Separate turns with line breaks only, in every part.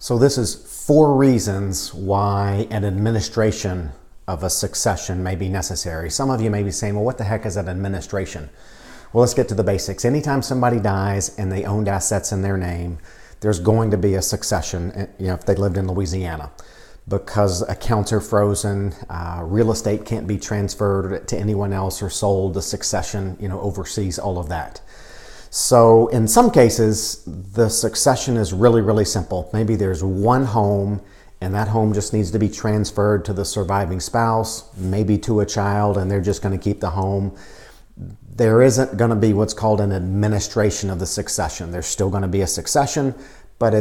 So this is 4 reasons why an administration of a succession may be necessary. Some of you may be saying, well, what the heck is an administration? Well, let's get to the basics. Anytime somebody dies and they owned assets in their name, there's going to be a succession, if they lived in Louisiana. Because accounts are frozen, real estate can't be transferred to anyone else or sold, the succession, oversees all of that. So in some cases, the succession is really, really simple. Maybe there's one home and that home just needs to be transferred to the surviving spouse, maybe to a child, and they're just going to keep the home. There isn't going to be what's called an administration of the succession. There's still going to be a succession, but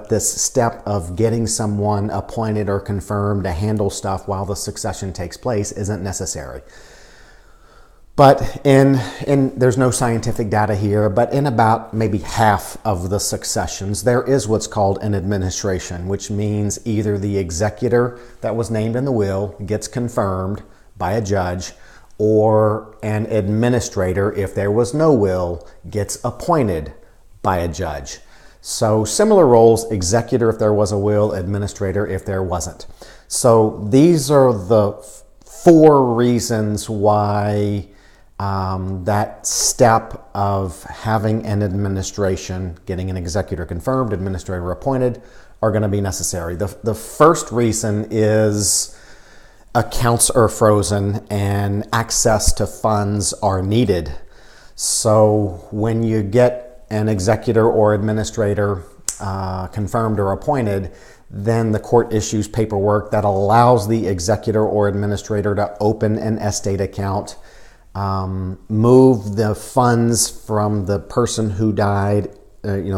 this step of getting someone appointed or confirmed to handle stuff while the succession takes place isn't necessary. But there's no scientific data here, but in about maybe half of the successions, there is what's called an administration, which means either the executor that was named in the will gets confirmed by a judge, or an administrator, if there was no will, gets appointed by a judge. So similar roles: executor if there was a will, administrator if there wasn't. So these are the 4 reasons why that step of having an administration, getting an executor confirmed, administrator appointed, are going to be necessary. The first reason is accounts are frozen and access to funds are needed. So when you get an executor or administrator confirmed or appointed, then the court issues paperwork that allows the executor or administrator to open an estate account, move the funds from the person who died,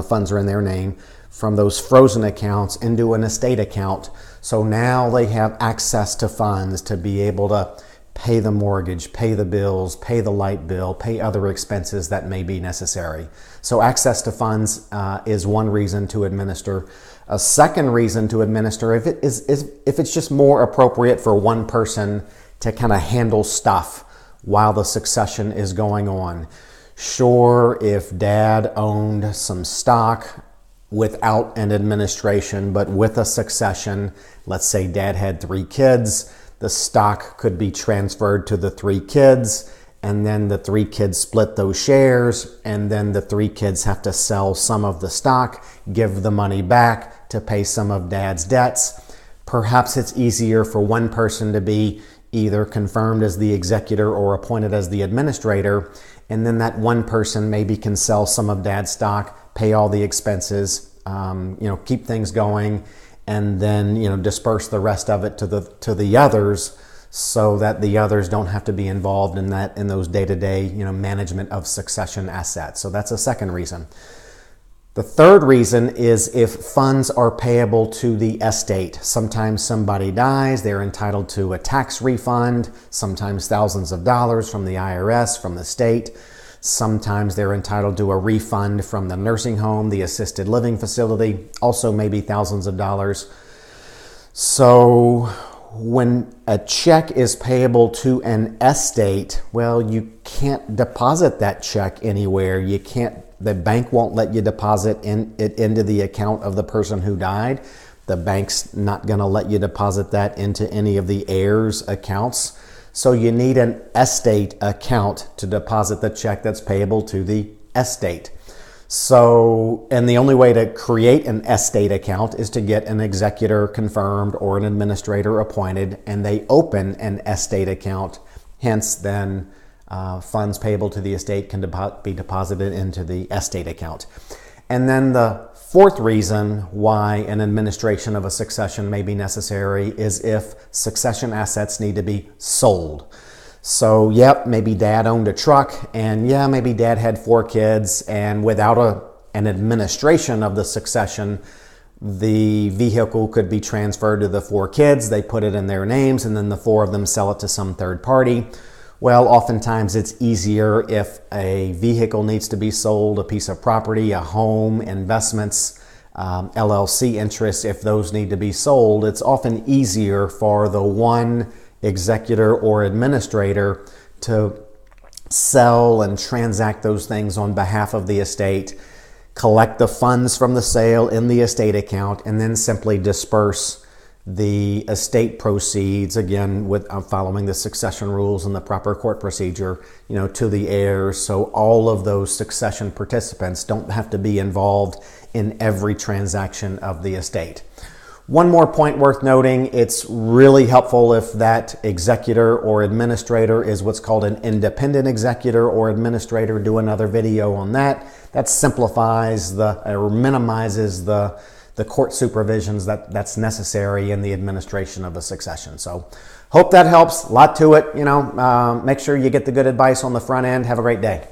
funds are in their name, from those frozen accounts into an estate account. So now they have access to funds to be able to pay the mortgage, pay the bills, pay the light bill, pay other expenses that may be necessary. So access to funds is one reason to administer. A second reason to administer, if it's just more appropriate for one person to kind of handle stuff while the succession is going on. Sure, if dad owned some stock without an administration, but with a succession, let's say dad had 3 kids, the stock could be transferred to the 3 kids, and then the 3 kids split those shares, and then the 3 kids have to sell some of the stock, give the money back to pay some of dad's debts. Perhaps it's easier for one person to be either confirmed as the executor or appointed as the administrator, and then that one person maybe can sell some of dad's stock, pay all the expenses, keep things going, and then disperse the rest of it to the others, so that the others don't have to be involved in those day-to-day management of succession assets. So that's a second reason. The third reason is if funds are payable to the estate. Sometimes somebody dies, they're entitled to a tax refund, sometimes thousands of dollars from the IRS, from the state. Sometimes they're entitled to a refund from the nursing home, the assisted living facility, also maybe thousands of dollars. So when a check is payable to an estate, well, you can't deposit that check anywhere. The bank won't let you deposit it into the account of the person who died. The bank's not going to let you deposit that into any of the heirs' accounts. So you need an estate account to deposit the check that's payable to the estate. So, and the only way to create an estate account is to get an executor confirmed or an administrator appointed, and they open an estate account. Hence, then funds payable to the estate can be deposited into the estate account. And then the fourth reason why an administration of a succession may be necessary is if succession assets need to be sold. So, maybe dad owned a truck, and maybe dad had 4 kids, and without an administration of the succession, the vehicle could be transferred to the 4 kids. They put it in their names, and then the 4 of them sell it to some third party. Well, oftentimes it's easier if a vehicle needs to be sold, a piece of property, a home, investments, LLC interests, if those need to be sold. It's often easier for the one executor or administrator to sell and transact those things on behalf of the estate, collect the funds from the sale in the estate account, and then simply disperse the estate proceeds, again with following the succession rules and the proper court procedure, to the heirs, so all of those succession participants don't have to be involved in every transaction of the estate. One more point worth noting: it's really helpful if that executor or administrator is what's called an independent executor or administrator. Do another video on that. That simplifies or minimizes the court supervisions that's necessary in the administration of a succession. So hope that helps. A lot to it. Make sure you get the good advice on the front end. Have a great day.